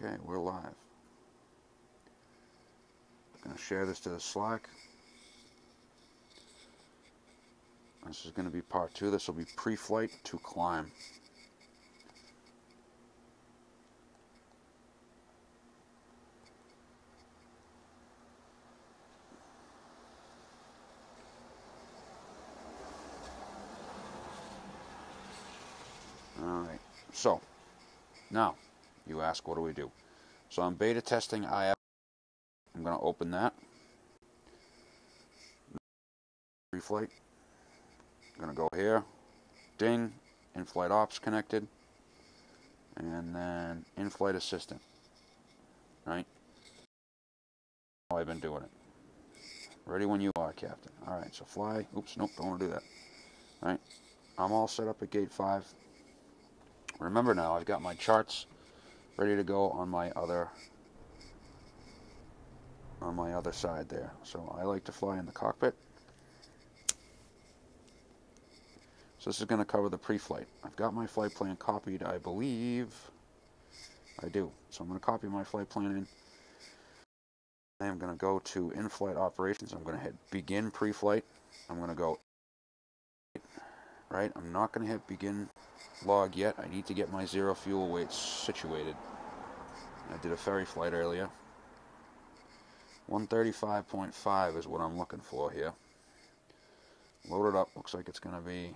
Okay, we're live. I'm going to share this to the Slack. This is going to be part 2. This will be pre-flight to climb. Alright, so now you ask, what do we do? So I'm beta testing IF. I'm going to open that. Preflight. I'm going to go here. Ding. In-flight ops connected. And then in-flight assistant. Right? How I've been doing it. Ready when you are, Captain. Alright, so fly. Oops, nope, don't want to do that. Alright. I'm all set up at gate 5. Remember now, I've got my charts ready to go on my other side there. So I like to fly in the cockpit. So this is going to cover the pre-flight. I've got my flight plan copied, I believe. I do. So I'm going to copy my flight plan in. I am going to go to in-flight operations. I'm going to hit begin pre-flight. I'm going to go right. I'm not going to hit begin log yet. I need to get my zero fuel weight situated. I did a ferry flight earlier. 135.5 is what I'm looking for here. Load it up. Looks like it's going to be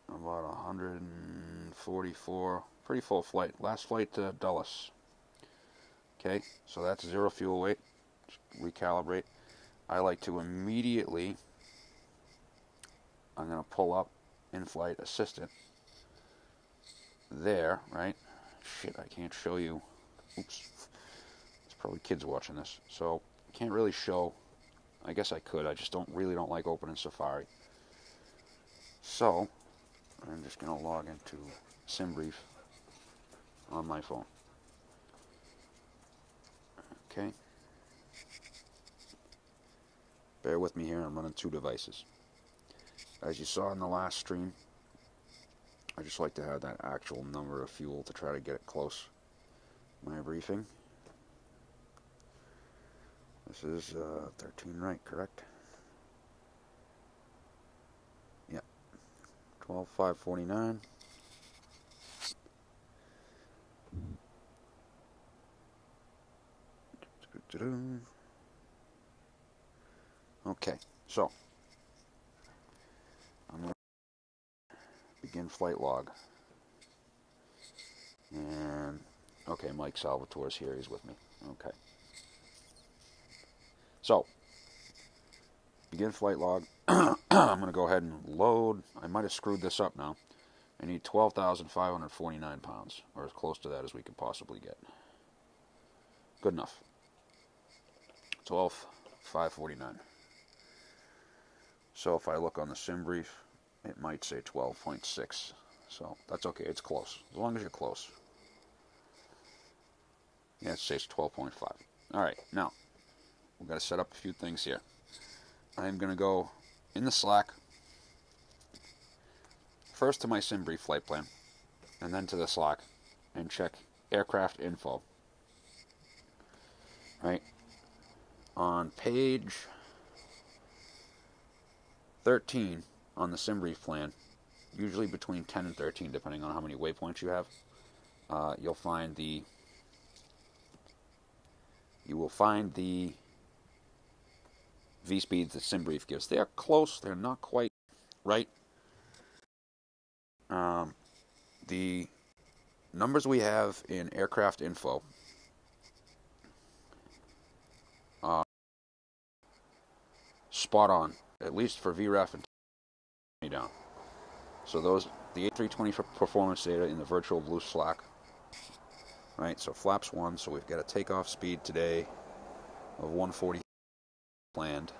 about 144. Pretty full flight. Last flight to Dulles. Okay, so that's zero fuel weight. Recalibrate. I like to immediately, I'm going to pull up in-flight assistant. There, right? Shit, I can't show you. Oops. There's probably kids watching this. So, can't really show. I guess I could. I just really don't like opening Safari. So, I'm just going to log into SimBrief on my phone. Okay. Bear with me here. I'm running 2 devices. As you saw in the last stream, I just like to have that actual number of fuel to try to get it close. My briefing. This is 13 right, correct? Yep. 12,549. Okay, so I'm going to begin flight log. And, okay, Mike Salvatore's here, he's with me. Okay. So, begin flight log. I'm going to go ahead and load. I might have screwed this up now. I need 12,549 pounds, or as close to that as we could possibly get. Good enough. 12,549. So if I look on the SimBrief, it might say 12.6. So that's okay, it's close. As long as you're close. Yeah, it says 12.5. Alright, now, we've got to set up a few things here. I'm going to go in the Slack, first to my SimBrief flight plan, and then to the Slack, and check aircraft info. Right? On page 13 on the SimBrief plan, usually between 10 and 13, depending on how many waypoints you have, you will find the V-speeds that SimBrief gives. They are close. They're not quite right. The numbers we have in aircraft info are spot on, at least for VREF and down. So those, the A320 performance data in the virtualBlue Slack. Right, so flaps 1, so we've got a takeoff speed today of 140 planned.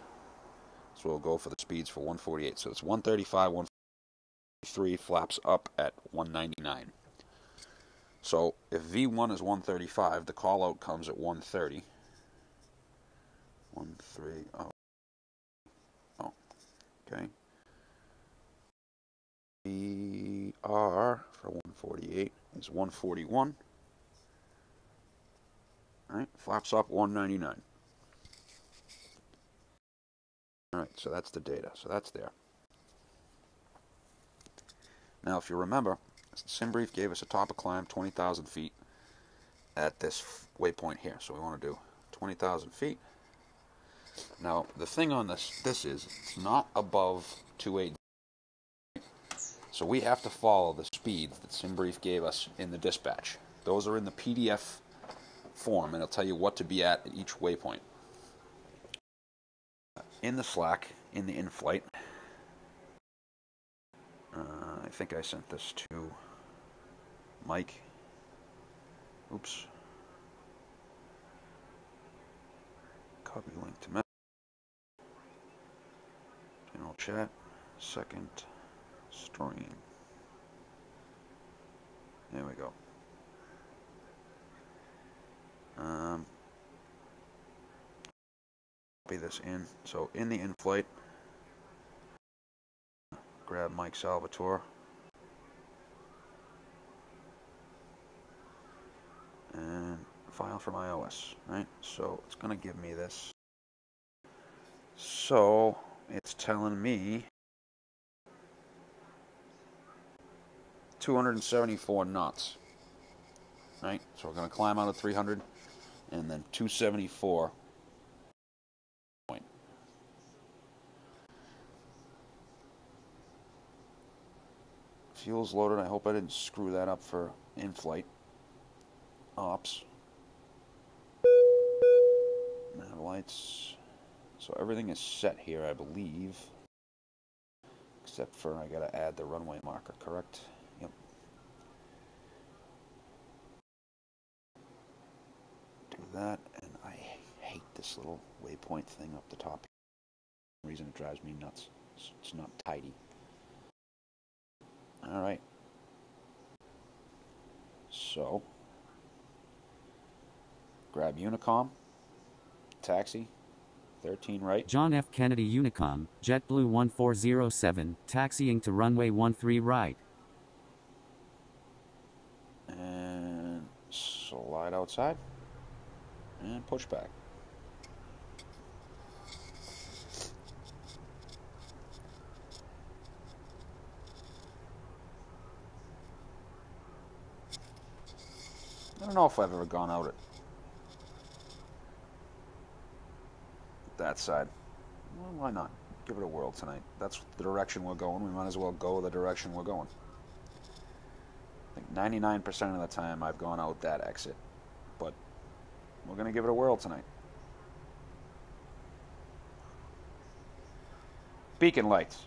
So we'll go for the speeds for 148. So it's 135, 143, flaps up at 199. So if V1 is 135, the call out comes at 130. 130, oh, okay. VR for 148 is 141. Alright, flaps up 199. Alright, so that's the data. So that's there. Now, if you remember, SimBrief gave us a top of climb 20,000 feet at this waypoint here. So we want to do 20,000 feet. Now, the thing on this is it's not above 280. So we have to follow the speeds that SimBrief gave us in the dispatch. Those are in the PDF form, and it'll tell you what to be at each waypoint. In the Slack, in the in-flight, I think I sent this to Mike. Oops. Copy link to message. General chat. Second stream. There we go. Copy this in. So in the in-flight, grab Mike Salvatore. And file from iOS, right? So it's going to give me this. So it's telling me 274 knots, right? So we're going to climb out of 300 and then 274 point. Fuel's loaded. I hope I didn't screw that up for in-flight ops. Nav lights. So everything is set here, I believe. Except for I gotta add the runway marker, correct? Yep. Do that, and I hate this little waypoint thing up the top. For some reason it drives me nuts. It's not tidy. Alright. So grab Unicom, taxi, 13 right. John F. Kennedy Unicom, JetBlue 1407, taxiing to runway 13 right. And slide outside, and push back. I don't know if I've ever gone out at that side. Well, why not? Give it a whirl tonight. That's the direction we're going. We might as well go the direction we're going. I think 99% of the time I've gone out that exit. But we're going to give it a whirl tonight. Beacon lights.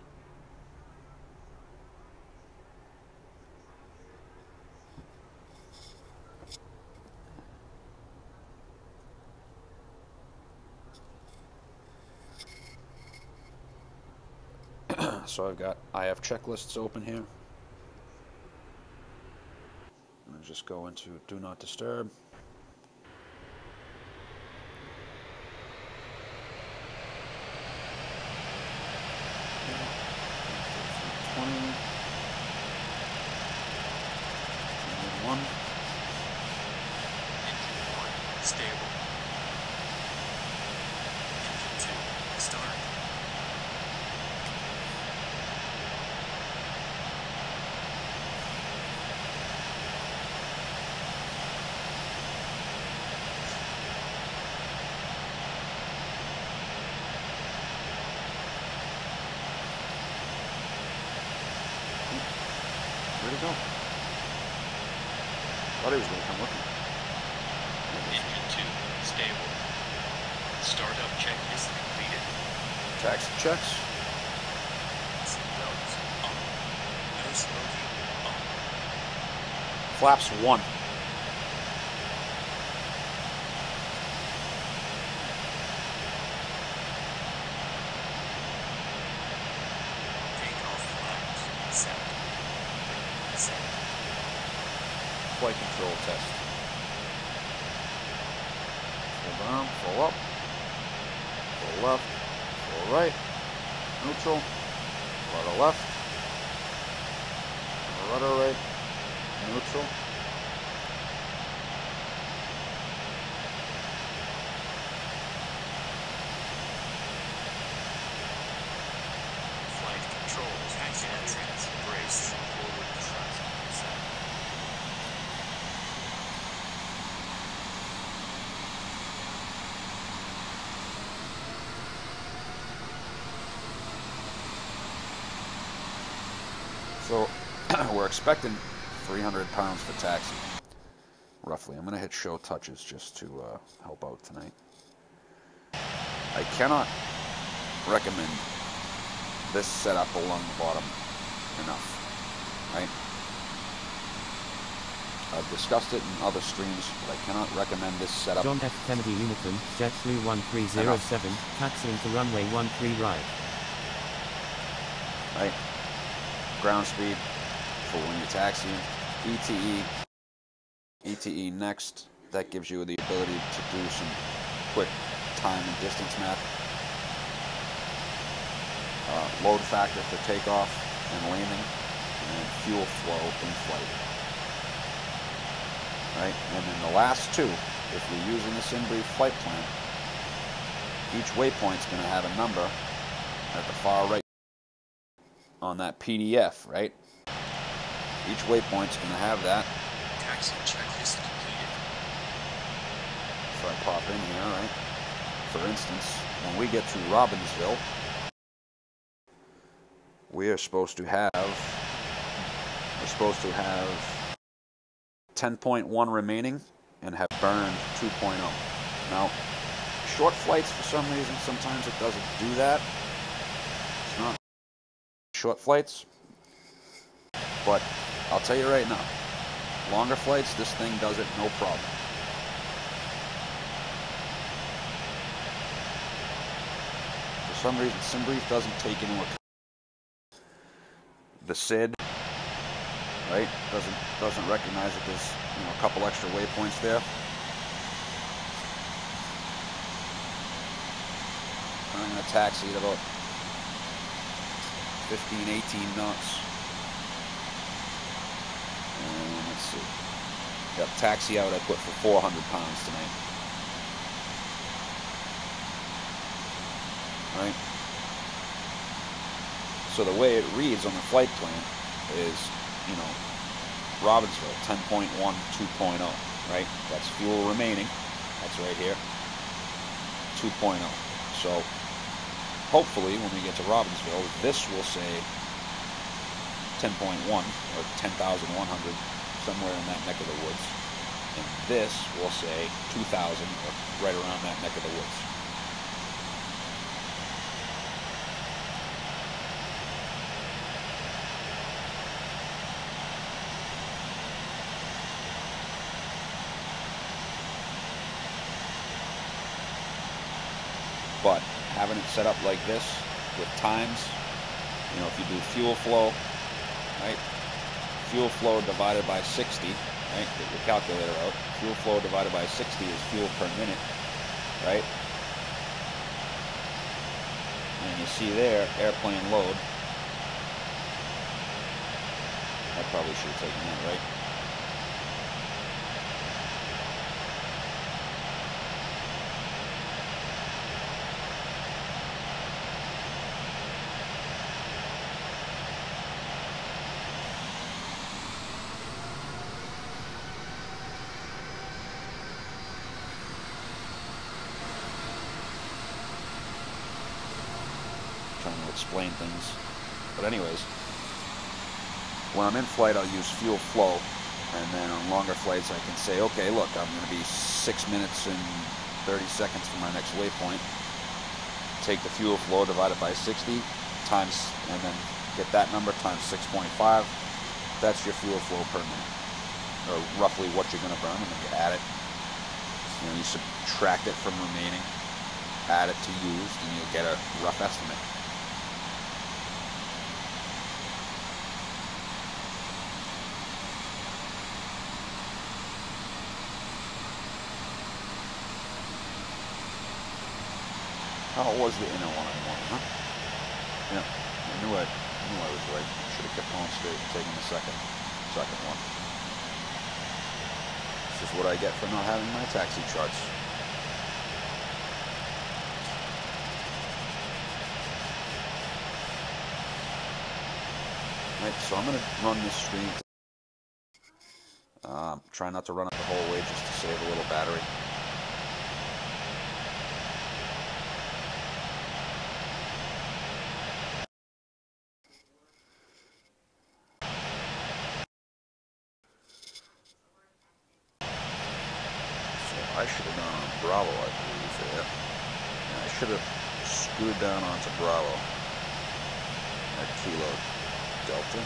So I have checklists open here. I'm going to just go into Do Not Disturb. Stable. Engine 2, start. Where'd he go? Thought he was going to come with me. Engine 2, stable. Startup check is completed. Taxi checks. Seatbelts on. No smoking on. Flaps 1. Takeoff flaps set. Set. Flight control test. Full down, full up, full left, full right, neutral, rudder left, rudder right, neutral, Jets, brace, forward thrust, set. So we're expecting 300 pounds for taxi, roughly. I'm going to hit show touches just to help out tonight. I cannot recommend this setup along the bottom enough, right? I've discussed it in other streams, but I cannot recommend this setup. John F. Kennedy Uniform, JetBlue 1307, taxiing to runway 13 right. Right? Ground speed for when you're taxiing. ETE next. That gives you the ability to do some quick time and distance math. Load factor for takeoff and landing, and fuel flow in flight. Right? And then the last two, if you're using the SimBrief flight plan, each waypoint's going to have a number at the far right on that PDF, right? Each waypoint's going to have that. Taxi checklist completed. If I pop in here, right? For instance, when we get to Robbinsville, we're supposed to have 10.1 remaining and have burned 2.0. Now, short flights, for some reason, sometimes it doesn't do that. It's not short flights, but I'll tell you right now, longer flights, this thing does it no problem. For some reason, SimBrief doesn't take into account the SID, right? Doesn't recognize that there's, you know, a couple extra waypoints there. I'm going to taxi at about 15, 18 knots. And let's see. Got taxi out I put for 400 pounds tonight. Right? So the way it reads on the flight plan is, you know, Robbinsville, 10.1, 2.0, right? That's fuel remaining. That's right here. 2.0. So hopefully when we get to Robbinsville, this will say 10.1 or 10,100, somewhere in that neck of the woods. And this will say 2,000 or right around that neck of the woods. But having it set up like this with times, you know, if you do fuel flow, right? Fuel flow divided by 60, right? Get your calculator out. Fuel flow divided by 60 is fuel per minute, right? And you see there, airplane load. I probably should have taken that, right? Trying to explain things. But anyways, when I'm in flight, I'll use fuel flow, and then on longer flights I can say, okay, look, I'm going to be 6 minutes and 30 seconds from my next waypoint. Take the fuel flow divided by 60 times, and then get that number times 6.5. That's your fuel flow per minute, or roughly what you're going to burn, and then you add it. You know, you subtract it from remaining, add it to used, and you'll get a rough estimate. How was the inner one in the morning, huh? Yeah, I knew I was right. Should have kept going straight and taken the second one. This is what I get for not having my taxi charts. Right, so I'm going to run this stream. Try not to run it the whole way just to save a little battery. So I should have gone on Bravo, I believe, there. And I should have screwed down onto Bravo at Kilo Delta.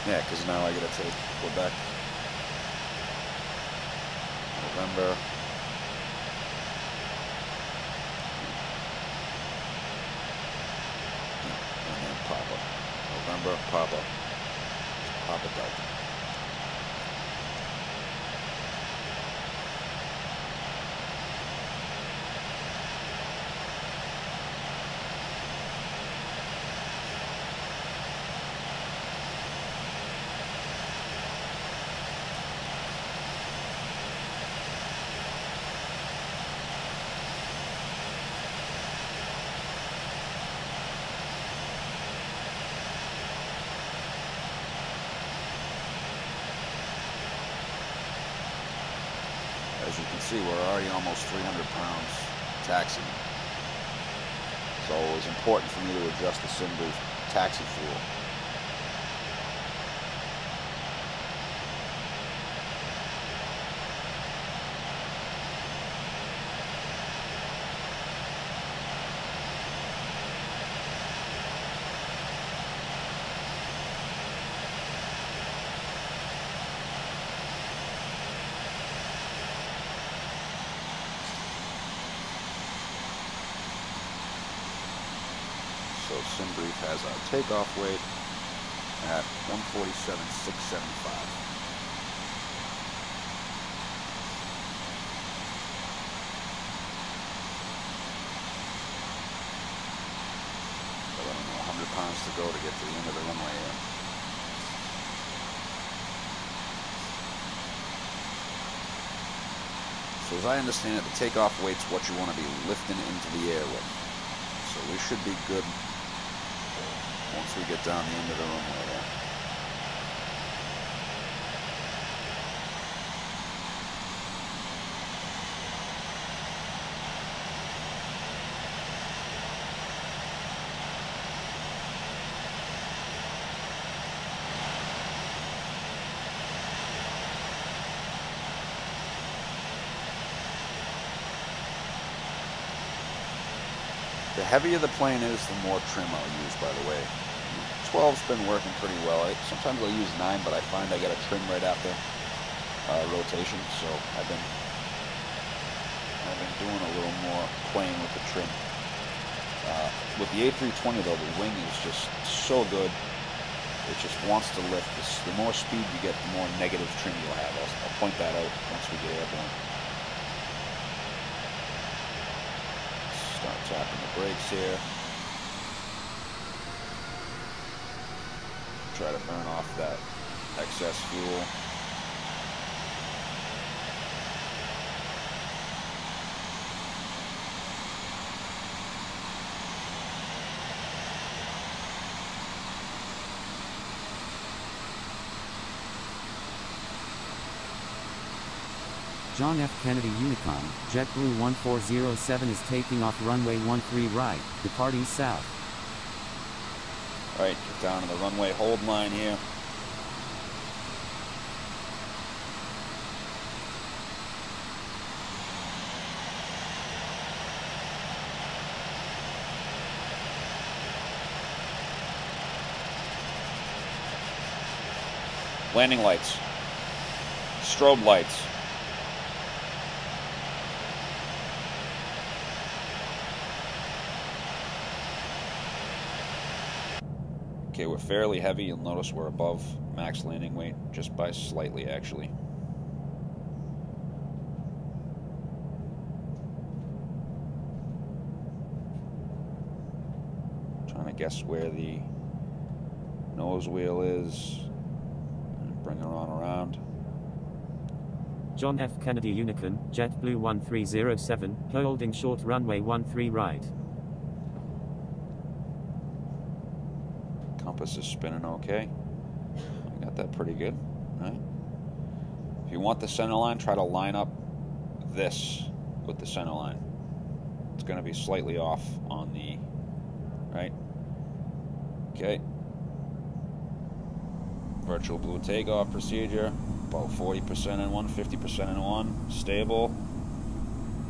Yeah, because now I gotta take Quebec, November, and then Papa. November, Papa, Papa Delta. As you can see, we're already almost 300 pounds taxiing. So it was important for me to adjust the SimBrief taxi fuel. So SimBrief has our takeoff weight at 147,675. So I don't know, 100 pounds to go to get to the end of the runway here. So as I understand it, the takeoff weight's what you want to be lifting into the air with. So we should be good once we get down the end of the runway there. The heavier the plane is, the more trim I'll use, by the way. 12's been working pretty well. Sometimes I'll use 9, but I find I get a trim right after rotation, so I've been doing a little more playing with the trim. With the A320 though, the wing is just so good. It just wants to lift. The more speed you get, the more negative trim you'll have. I'll point that out once we get airborne. Start tapping the brakes here. Try to burn off that excess fuel. John F. Kennedy Unicom, JetBlue 1407 is taking off runway 13 right, departing south. Alright, get down to the runway hold line here. Landing lights. Strobe lights. Okay, we're fairly heavy. You'll notice we're above max landing weight, just by slightly, actually. Trying to guess where the nose wheel is. Bring her on around. John F. Kennedy Unicorn, JetBlue 1307, holding short runway 13 right. Compass is spinning okay. I got that pretty good, right? If you want the center line, try to line up this with the center line. It's going to be slightly off on the right. Okay. VirtualBlue takeoff procedure. About 40% in one, 50% in one. Stable.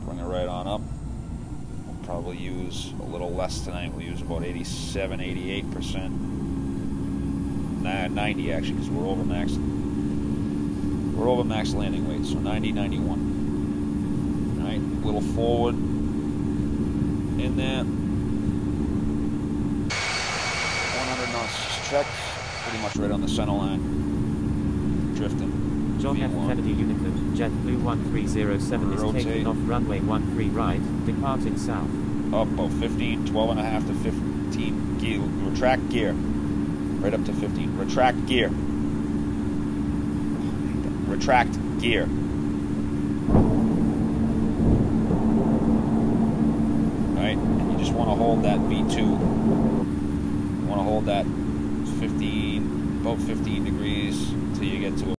Bring it right on up. We'll probably use a little less tonight. We'll use about 87, 88%. Nah, 90 actually, because we're over max. We're over max landing weight, so 90, 91. Alright, little forward in there. 100 knots just checked. Pretty much right on the center line. Drifting. John F. Kennedy Unicorn, JetBlue 1307 is Rotate. taking off runway 13 right, departing south. Up about 15, 12 and a half to 15 gear. Retract gear. Right up to 15. Retract gear. Retract gear. Alright, and you just want to hold that V2. You want to hold that 15, about 15 degrees till you get to